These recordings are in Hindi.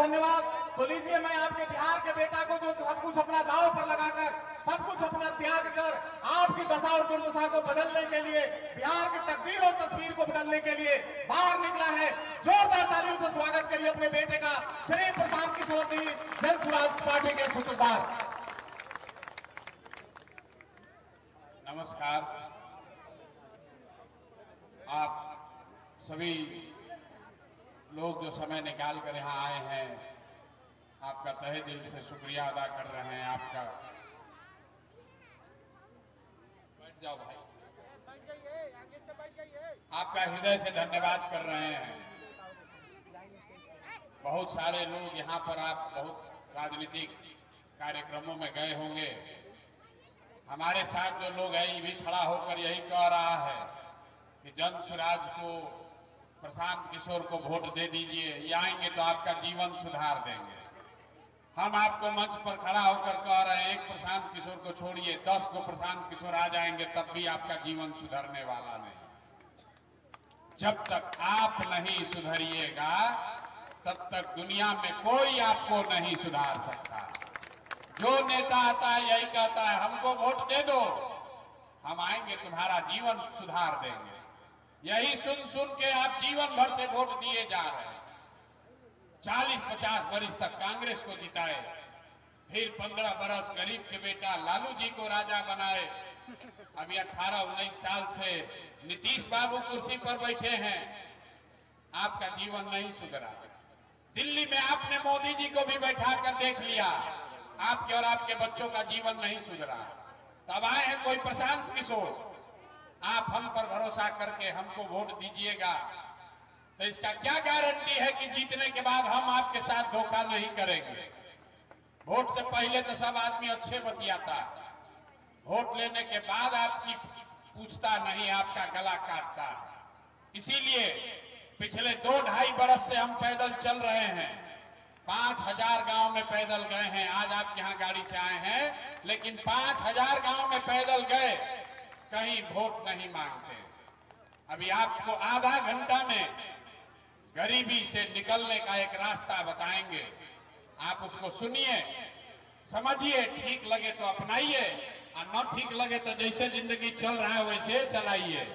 धन्यवाद। तो लीजिए, मैं आपके बिहार के बेटा को जो सब कुछ अपना दांव पर लगाकर, सब कुछ अपना त्याग कर आपकी दशा और दुर्दशा को बदलने के लिए, बिहार की तकदीर और तस्वीर को बदलने के लिए बाहर निकला है। जोरदार तालियों से स्वागत करिए अपने बेटे का, श्री प्रशांत किशोर सिंह, जन स्वराज पार्टी के सूत्रधार। नमस्कार। आप सभी लोग जो समय निकाल कर यहाँ आए हैं, आपका तहे दिल से शुक्रिया अदा कर रहे हैं। आपका बैठ जाओ भाई, आपका हृदय से धन्यवाद कर रहे हैं। बहुत सारे लोग यहाँ पर, आप बहुत राजनीतिक कार्यक्रमों में गए होंगे। हमारे साथ जो लोग हैं, ये भी खड़ा होकर यही कह रहा है कि जन स्वराज को, प्रशांत किशोर को वोट दे दीजिए, ये आएंगे तो आपका जीवन सुधार देंगे। हम आपको मंच पर खड़ा होकर कह रहे हैं, एक प्रशांत किशोर को छोड़िए, 10 को प्रशांत किशोर आ जाएंगे, तब भी आपका जीवन सुधरने वाला नहीं। जब तक आप नहीं सुधरिएगा, तब तक दुनिया में कोई आपको नहीं सुधार सकता। जो नेता आता है यही कहता है, हमको वोट दे दो, हम आएंगे तुम्हारा जीवन सुधार देंगे। यही सुन सुन के आप जीवन भर से वोट दिए जा रहे हैं। 40-50 वर्ष तक कांग्रेस को जिताए, फिर 15 बरस गरीब के बेटा लालू जी को राजा बनाए। अभी 18-19 साल से नीतीश बाबू कुर्सी पर बैठे हैं। आपका जीवन नहीं सुधरा। दिल्ली में आपने मोदी जी को भी बैठा कर देख लिया, आपके और आपके बच्चों का जीवन नहीं सुधरा। तब आए हैं कोई प्रशांत किशोर, आप हम पर भरोसा करके हमको वोट दीजिएगा, तो इसका क्या गारंटी है कि जीतने के बाद हम आपके साथ धोखा नहीं करेंगे। वोट से पहले तो सब आदमी अच्छे बतियाता है, वोट लेने के बाद आपकी पूछता नहीं, आपका गला काटता है। इसीलिए पिछले 2-2.5 बरस से हम पैदल चल रहे हैं। 5000 गांव में पैदल गए हैं। आज आप यहाँ गाड़ी से आए हैं, लेकिन 5000 गांव में पैदल गए, कहीं वोट नहीं मांगते। अभी आपको आधा घंटा में गरीबी से निकलने का एक रास्ता बताएंगे। आप उसको सुनिए, समझिए, ठीक लगे तो अपनाइए, और न ठीक लगे तो जैसे जिंदगी चल रहा है वैसे चलाइए।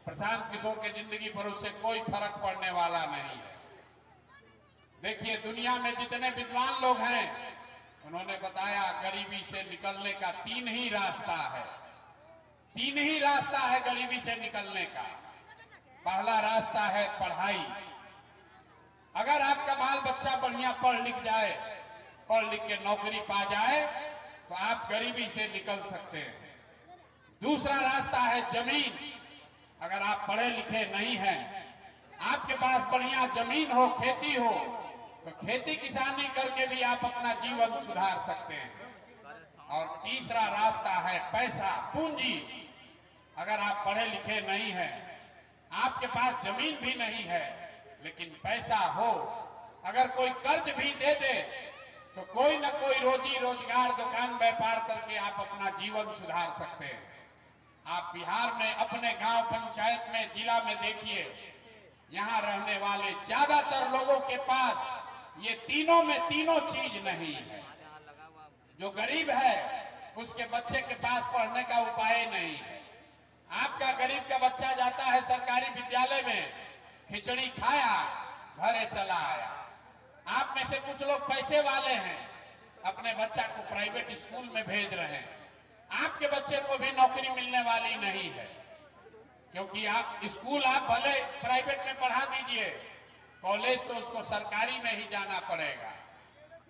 प्रशांत किशोर की जिंदगी पर उससे कोई फर्क पड़ने वाला नहीं है। देखिए, दुनिया में जितने विद्वान लोग हैं, उन्होंने बताया गरीबी से निकलने का 3 ही रास्ता है। 3 ही रास्ता है गरीबी से निकलने का। पहला रास्ता है पढ़ाई। अगर आपका बाल बच्चा बढ़िया पढ़ लिख जाए, पढ़ लिख के नौकरी पा जाए, तो आप गरीबी से निकल सकते हैं। दूसरा रास्ता है जमीन। अगर आप पढ़े लिखे नहीं हैं, आपके पास बढ़िया जमीन हो, खेती हो, तो खेती किसानी करके भी आप अपना जीवन सुधार सकते हैं। और तीसरा रास्ता है पैसा, पूंजी। अगर आप पढ़े लिखे नहीं हैं, आपके पास जमीन भी नहीं है, लेकिन पैसा हो, अगर कोई कर्ज भी दे दे, तो कोई ना कोई रोजी रोजगार, दुकान व्यापार करके आप अपना जीवन सुधार सकते हैं। आप बिहार में अपने गांव, पंचायत में, जिला में देखिए, यहाँ रहने वाले ज्यादातर लोगों के पास ये तीनों में तीनों चीज नहीं है। जो गरीब है, उसके बच्चे के पास पढ़ने का उपाय नहीं है। आपका गरीब का बच्चा जाता है सरकारी विद्यालय में, खिचड़ी खाया, घरे चला आया। आप में से कुछ लोग पैसे वाले हैं, अपने बच्चा को प्राइवेट स्कूल में भेज रहे हैं। आपके बच्चे को भी नौकरी मिलने वाली नहीं है, क्योंकि आप स्कूल आप भले प्राइवेट में पढ़ा दीजिए, कॉलेज तो उसको सरकारी में ही जाना पड़ेगा।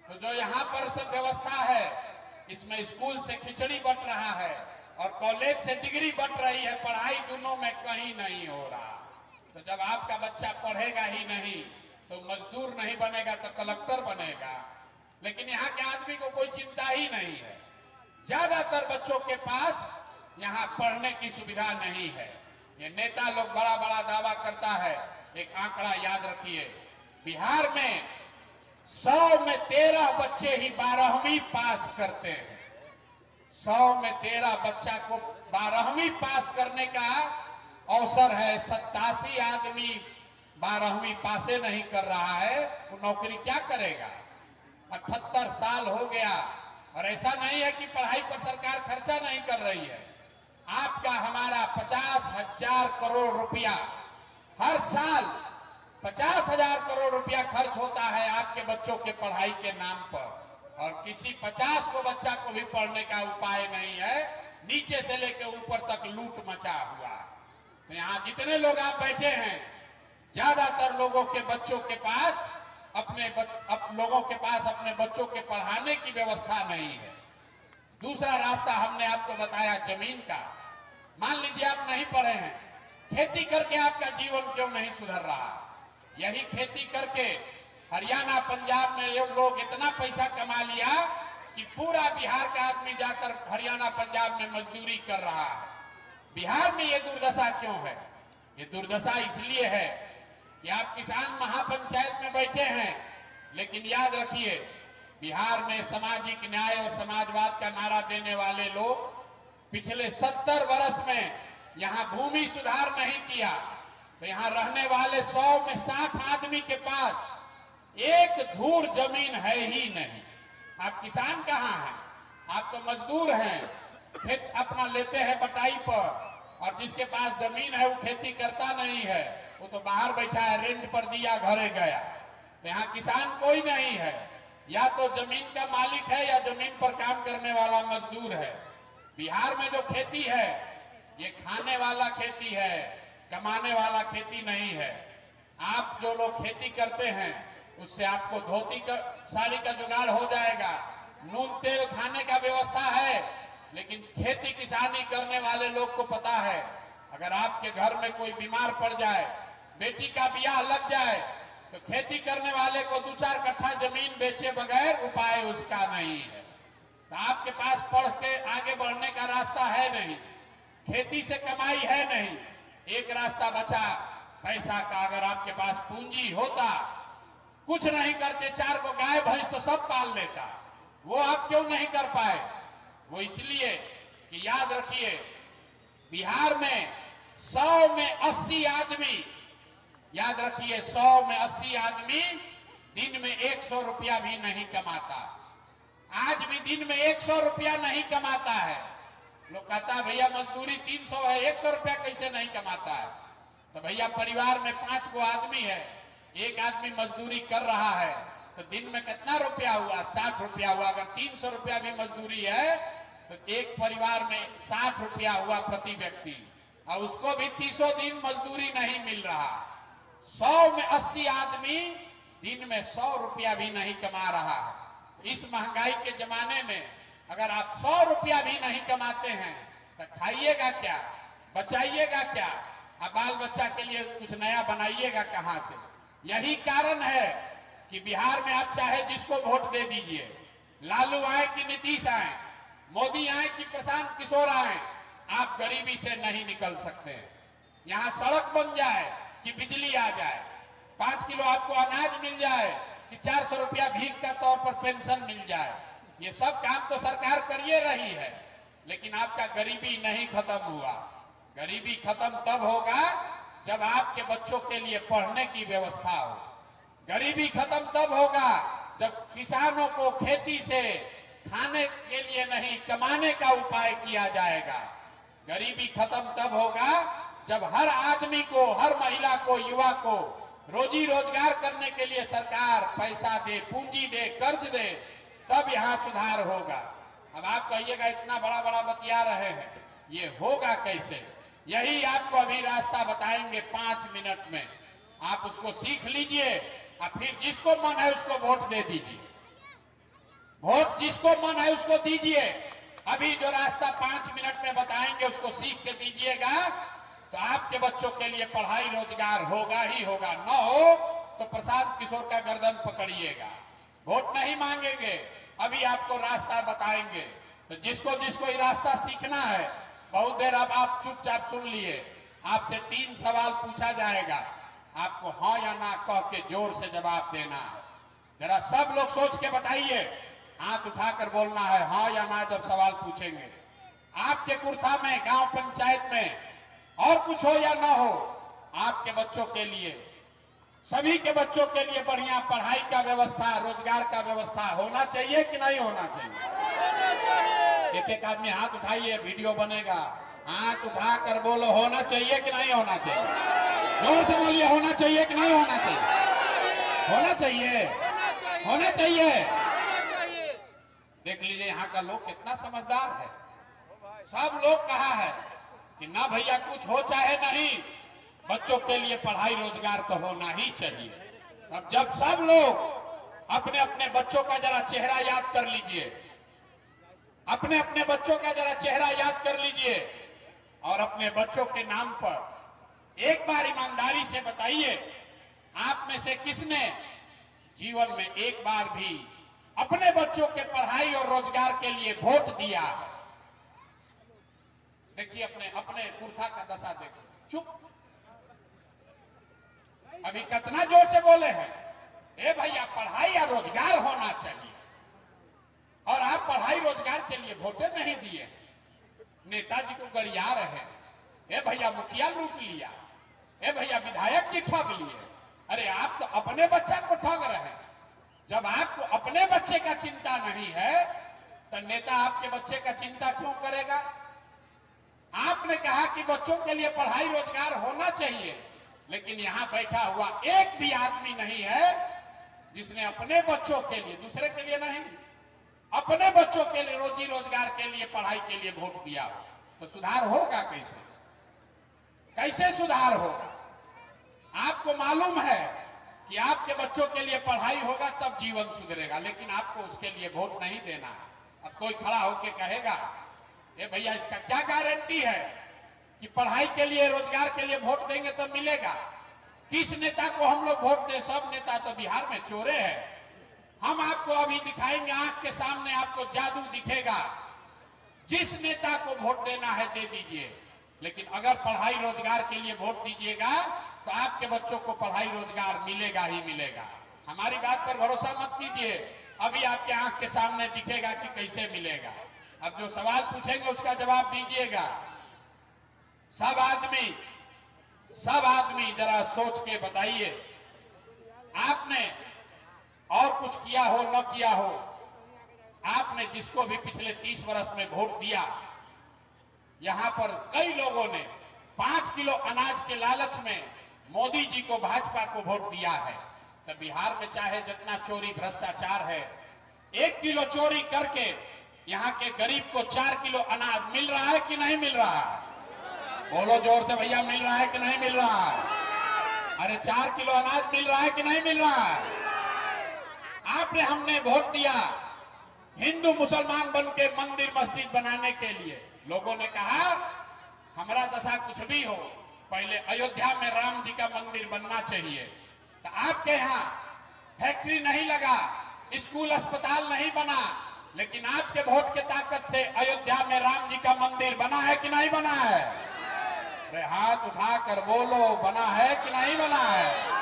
तो जो यहाँ पर सब व्यवस्था है, इसमें स्कूल से खिचड़ी बंट रहा है और कॉलेज से डिग्री बंट रही है। पढ़ाई दोनों में कहीं नहीं हो रहा। तो जब आपका बच्चा पढ़ेगा ही नहीं, तो मजदूर नहीं बनेगा तो कलेक्टर बनेगा। लेकिन यहाँ के आदमी को कोई चिंता ही नहीं है। ज्यादातर बच्चों के पास यहाँ पढ़ने की सुविधा नहीं है। ये नेता लोग बड़ा बड़ा दावा करता है। एक आंकड़ा याद रखिए, बिहार में 100 में 13 बच्चे ही 12वीं पास करते हैं। 100 में 13 बच्चा को 12वीं पास करने का अवसर है। 87 आदमी 12वीं पासे नहीं कर रहा है, वो नौकरी क्या करेगा। 78 साल हो गया और ऐसा नहीं है कि पढ़ाई पर सरकार खर्चा नहीं कर रही है। आपका हमारा 50,000 करोड़ रुपया हर साल 50,000 करोड़ रुपया खर्च होता है आपके बच्चों के पढ़ाई के नाम पर, और किसी 50 को बच्चा को भी पढ़ने का उपाय नहीं है। नीचे से लेकर ऊपर तक लूट मचा हुआ। तो यहाँ जितने लोग आप बैठे हैं, ज्यादातर लोगों के बच्चों के पास अपने बच्चों के पढ़ाने की व्यवस्था नहीं है। दूसरा रास्ता हमने आपको बताया जमीन का। मान लीजिए आप नहीं पढ़े हैं, खेती करके आपका जीवन क्यों नहीं सुधर रहा? यही खेती करके हरियाणा पंजाब में ये लोग इतना पैसा कमा लिया कि पूरा बिहार का आदमी जाकर हरियाणा पंजाब में मजदूरी कर रहा है। बिहार में ये दुर्दशा क्यों है? ये दुर्दशा इसलिए है कि आप किसान महापंचायत में बैठे हैं, लेकिन याद रखिए बिहार में सामाजिक न्याय और समाजवाद का नारा देने वाले लोग पिछले 70 वर्ष में यहाँ भूमि सुधार नहीं किया। तो यहाँ रहने वाले 100 में 60 आदमी के पास एक धूर जमीन है ही नहीं। आप किसान कहाँ हैं? आप तो मजदूर हैं, खेत अपना लेते हैं बटाई पर, और जिसके पास जमीन है वो खेती करता नहीं है, वो तो बाहर बैठा है, रेंट पर दिया, घरे गया। तो यहाँ किसान कोई नहीं है, या तो जमीन का मालिक है या जमीन पर काम करने वाला मजदूर है। बिहार में जो खेती है ये खाने वाला खेती है, कमाने वाला खेती नहीं है। आप जो लोग खेती करते हैं उससे आपको धोती का साड़ी का जुगाड़ हो जाएगा, नून तेल खाने का व्यवस्था है, लेकिन खेती किसानी करने वाले लोग को पता है अगर आपके घर में कोई बीमार पड़ जाए, बेटी का ब्याह लग जाए, तो खेती करने वाले को 2-4 कट्ठा जमीन बेचे बगैर उपाय उसका नहीं है। तो आपके पास पढ़ के आगे बढ़ने का रास्ता है नहीं, खेती से कमाई है नहीं। एक रास्ता बचा पैसा का। अगर आपके पास पूंजी होता, कुछ नहीं करते, 4 को गाय भैंस तो सब पाल लेता, वो आप क्यों नहीं कर पाए? वो इसलिए कि याद रखिए बिहार में 100 में 80 आदमी, याद रखिए 100 में 80 आदमी दिन में 100 रुपया भी नहीं कमाता। आज भी दिन में 100 रुपया नहीं कमाता है। लोग कहता है भैया मजदूरी 300 है, 100 रुपया कैसे नहीं कमाता है? तो भैया परिवार में 5 को आदमी है, एक आदमी मजदूरी कर रहा है, तो दिन में कितना रुपया हुआ? 60 रुपया हुआ। अगर 300 रुपया भी मजदूरी है तो एक परिवार में 60 रुपया हुआ प्रति व्यक्ति, और उसको भी 300 दिन मजदूरी नहीं मिल रहा। 100 में 80 आदमी दिन में 100 रुपया भी नहीं कमा रहा है। इस महंगाई के जमाने में अगर आप 100 रुपया भी नहीं कमाते हैं तो खाइएगा क्या, बचाइएगा क्या, अब बाल बच्चा के लिए कुछ नया बनाइएगा कहां से? यही कारण है कि बिहार में आप चाहे जिसको वोट दे दीजिए, लालू आए कि नीतीश आए, मोदी आए कि प्रशांत किशोर आए, आप गरीबी से नहीं निकल सकते। यहाँ सड़क बन जाए कि बिजली आ जाए, 5 किलो आपको अनाज मिल जाए कि 400 रुपया भीख का तौर पर पेंशन मिल जाए, ये सब काम तो सरकार करिए रही है, लेकिन आपका गरीबी नहीं खत्म हुआ। गरीबी खत्म तब होगा जब आपके बच्चों के लिए पढ़ने की व्यवस्था हो। गरीबी खत्म तब होगा जब किसानों को खेती से खाने के लिए नहीं कमाने का उपाय किया जाएगा। गरीबी खत्म तब होगा जब हर आदमी को, हर महिला को, युवा को रोजी रोजगार करने के लिए सरकार पैसा दे, पूंजी दे, कर्ज दे, तब यहाँ सुधार होगा। अब आप कहिएगा इतना बड़ा बड़ा बतिया रहे हैं, ये होगा कैसे? यही आपको अभी रास्ता बताएंगे 5 मिनट में। आप उसको सीख लीजिए और फिर जिसको मन है उसको वोट दे दीजिए। वोट जिसको मन है उसको दीजिए। अभी जो रास्ता 5 मिनट में बताएंगे उसको सीख के दीजिएगा, तो आपके बच्चों के लिए पढ़ाई रोजगार होगा ही होगा। न हो तो प्रशांत किशोर का गर्दन पकड़िएगा। वोट नहीं मांगेंगे, अभी आपको रास्ता बताएंगे। तो जिसको जिसको ये रास्ता सीखना है, बहुत देर अब आप चुपचाप सुन लिए। आपसे 3 सवाल पूछा जाएगा, आपको हाँ या ना कह के जोर से जवाब देना है। जरा सब लोग सोच के बताइए, हाथ उठाकर बोलना है हाँ या ना जब सवाल पूछेंगे। आपके कुर्था में, गांव पंचायत में और कुछ हो या ना हो, आपके बच्चों के लिए सभी के बच्चों के लिए बढ़िया पढ़ाई का व्यवस्था, रोजगार का व्यवस्था होना चाहिए कि नहीं होना चाहिए? एक एक आदमी हाथ उठाइए, वीडियो बनेगा। हाथ उठाकर बोलो, होना चाहिए कि नहीं होना चाहिए? जोर से बोलिए, होना चाहिए कि नहीं होना चाहिए? होना चाहिए, होना चाहिए। देख लीजिए यहाँ का लोग कितना समझदार है। सब लोग कहा है कि ना भैया कुछ हो चाहे नहीं, बच्चों के लिए पढ़ाई रोजगार तो होना ही चाहिए। अब जब सब लोग अपने अपने बच्चों का जरा चेहरा याद कर लीजिए, अपने अपने बच्चों का जरा चेहरा याद कर लीजिए और अपने बच्चों के नाम पर एक बार ईमानदारी से बताइए, आप में से किसने जीवन में एक बार भी अपने बच्चों के पढ़ाई और रोजगार के लिए वोट दिया है? देखिए अपने अपने कुर्ता का दशा देखो, चुप। अभी कितना जोर से बोले हैं, ए भैया पढ़ाई या रोजगार होना चाहिए, और आप पढ़ाई रोजगार के लिए वोटे नहीं दिए। नेताजी को गरिया रहे हैं, ए भैया मुखिया लूट लिया, ए भैया विधायक जी ठग लिए। अरे आप तो अपने बच्चा को ठग रहे हैं। जब आपको अपने बच्चे का चिंता नहीं है तो नेता आपके बच्चे का चिंता क्यों करेगा? आपने कहा कि बच्चों के लिए पढ़ाई रोजगार होना चाहिए, लेकिन यहां बैठा हुआ एक भी आदमी नहीं है जिसने अपने बच्चों के लिए, दूसरे के लिए नहीं, अपने बच्चों के लिए रोजी रोजगार के लिए, पढ़ाई के लिए वोट दिया हो। तो सुधार होगा कैसे? कैसे सुधार होगा? आपको मालूम है कि आपके बच्चों के लिए पढ़ाई होगा तब जीवन सुधरेगा, लेकिन आपको उसके लिए वोट नहीं देना है। अब कोई खड़ा होकर कहेगा, ए भैया इसका क्या गारंटी है कि पढ़ाई के लिए, रोजगार के लिए वोट देंगे तो मिलेगा? किस नेता को हम लोग वोट दें? सब नेता तो बिहार में चोरे हैं। हम आपको अभी दिखाएंगे, आंख के सामने आपको जादू दिखेगा। जिस नेता को वोट देना है दे दीजिए, लेकिन अगर पढ़ाई रोजगार के लिए वोट दीजिएगा तो आपके बच्चों को पढ़ाई रोजगार मिलेगा ही मिलेगा। हमारी बात पर भरोसा मत कीजिए, अभी आपके आंख के सामने दिखेगा कि कैसे मिलेगा। अब जो सवाल पूछेंगे उसका जवाब दीजिएगा। सब आदमी जरा सोच के बताइए, आपने और कुछ किया हो न किया हो, आपने जिसको भी पिछले 30 वर्ष में वोट दिया, यहां पर कई लोगों ने 5 किलो अनाज के लालच में मोदी जी को, भाजपा को वोट दिया है। तो बिहार में चाहे जितना चोरी भ्रष्टाचार है, 1 किलो चोरी करके यहाँ के गरीब को 4 किलो अनाज मिल रहा है कि नहीं मिल रहा है? बोलो जोर से भैया, मिल रहा है कि नहीं मिल रहा है? अरे 4 किलो अनाज मिल रहा है कि नहीं मिल रहा है? हमने वोट दिया हिंदू मुसलमान बन के मंदिर मस्जिद बनाने के लिए। लोगों ने कहा हमारा दशा कुछ भी हो, पहले अयोध्या में राम जी का मंदिर बनना चाहिए। तो आपके यहाँ फैक्ट्री नहीं लगा, स्कूल अस्पताल नहीं बना, लेकिन आपके वोट के ताकत से अयोध्या में राम जी का मंदिर बना है कि नहीं बना है? अरे हाथ उठाकर बोलो, बना है कि नहीं बना है?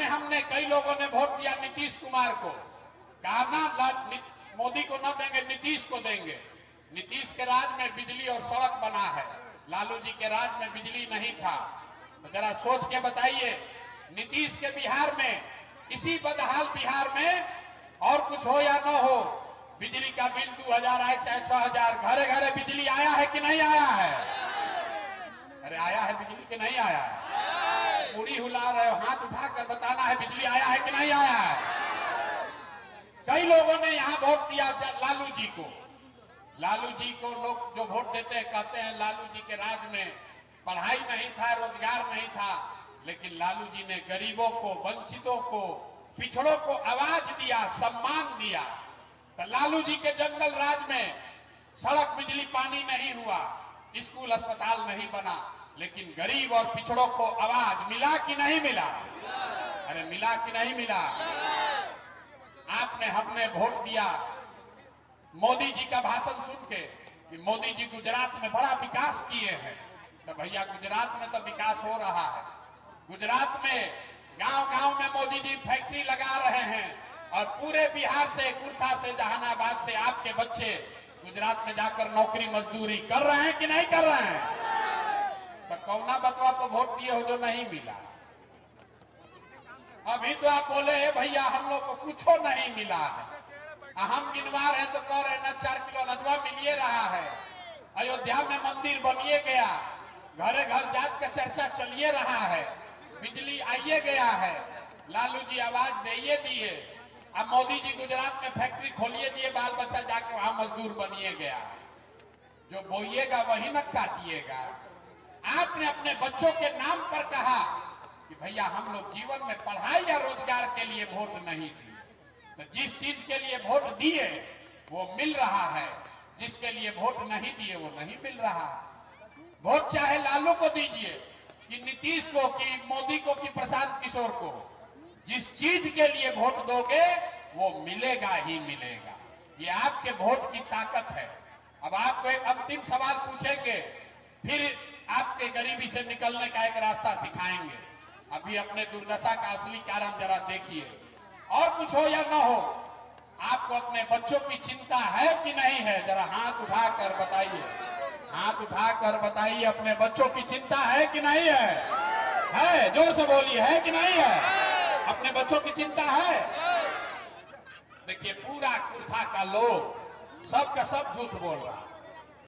हमने कई लोगों ने वोट दिया नीतीश कुमार को, कहा ना मोदी को न देंगे, नीतीश को देंगे। नीतीश के राज में बिजली और सड़क बना है, लालू जी के राज में बिजली नहीं था। तो जरा सोच के बताइए, नीतीश के बिहार में, इसी बदहाल बिहार में और कुछ हो या न हो, बिजली का बिल 2000 आए चाहे 6000, घरे घरे बिजली आया है कि नहीं आया है? अरे आया है बिजली कि नहीं आया है? पूरी हिला रहे हो, हाथ उठाकर बताना है बिजली आया है कि नहीं आया है? कई लोगों ने यहाँ वोट दिया लालू जी को। लालू जी को लोग जो वोट देते हैं कहते हैं लालू जी के राज में पढ़ाई नहीं था, रोजगार नहीं था, लेकिन लालू जी ने गरीबों को, वंचितों को, पिछड़ों को आवाज दिया, सम्मान दिया। तो लालू जी के जंगल राज में सड़क, बिजली, पानी नहीं हुआ, स्कूल, अस्पताल नहीं बना, लेकिन गरीब और पिछड़ों को आवाज मिला कि नहीं मिला? अरे मिला कि नहीं मिला? हमने वोट दिया मोदी जी का भाषण सुन के कि मोदी जी गुजरात में बड़ा विकास किए हैं। तो भैया गुजरात में तो विकास हो रहा है, गुजरात में गांव-गांव में मोदी जी फैक्ट्री लगा रहे हैं, और पूरे बिहार से, कुर्था से, जहानाबाद से आपके बच्चे गुजरात में जाकर नौकरी मजदूरी कर रहे हैं कि नहीं कर रहे हैं? तो कौना बतवा को वोट दिए हो जो नहीं मिला? अभी तो आप बोले हैं भैया हम लोग को कुछ नहीं मिला है, हम गिनवा रहे तो कह रहे न 4 किलो अनजवा मिलिए रहा है, अयोध्या में मंदिर बनिए गया, घरे घर जात का चर्चा चलिए रहा है, बिजली आइए गया है, लालू जी आवाज दिए दिए, अब मोदी जी गुजरात में फैक्ट्री खोलिए दिए, बाल बच्चा जाके वहां मजदूर बनिए गया। जो बोइएगा वही न काटिएगा। आपने अपने बच्चों के नाम पर कहा कि भैया हम लोग जीवन में पढ़ाई या रोजगार के लिए वोट नहीं दिए, तो जिस चीज के लिए वोट दिए वो मिल रहा है, जिसके लिए वोट नहीं दिए वो नहीं मिल रहा है। वोट चाहे लालू को दीजिए कि नीतीश को कि मोदी को कि प्रशांत किशोर को, जिस चीज के लिए वोट दोगे वो मिलेगा ही मिलेगा। ये आपके वोट की ताकत है। अब आपको एक अंतिम सवाल पूछेंगे, फिर आपके गरीबी से निकलने का एक रास्ता सिखाएंगे। अभी अपने दुर्दशा का असली कारण जरा देखिए। और कुछ हो या ना हो, आपको अपने बच्चों की चिंता है कि नहीं है? जरा हाथ उठाकर बताइए, हाथ उठाकर बताइए, अपने बच्चों की चिंता है कि नहीं है? है, जोर से बोलिए, है कि नहीं है? अपने बच्चों की चिंता है? देखिए पूरा कुर्था का लोग सब का सब झूठ बोल रहा है।